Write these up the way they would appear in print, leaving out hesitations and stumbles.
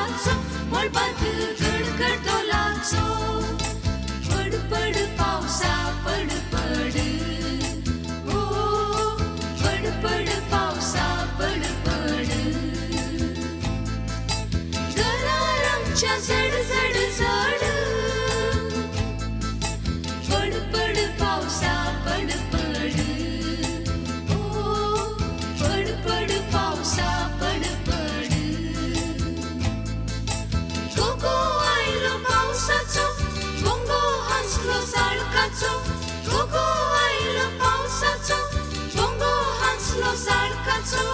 झोगलाचो मळबांत गडगडोलाचो पड पड पावसा पड पड ओ पड पड पावसा पड पड घरांच्या झड झड झड पड पड पावसा पड पड ओ पड पड पावसा पड पड गोगो आयलो पावसाचो गोंगो हसलो साळकाचो गोगो आयलो पावसाचो गोंगो हसलो साळकाचो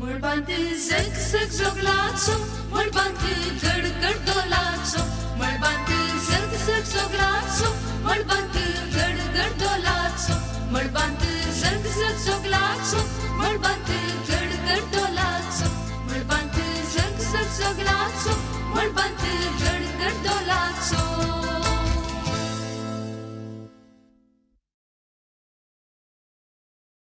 मळबांत झग झग झोगलाचो मळबांत गडगडोलाचो मळबांत झग झग झोगलाचो मळबांत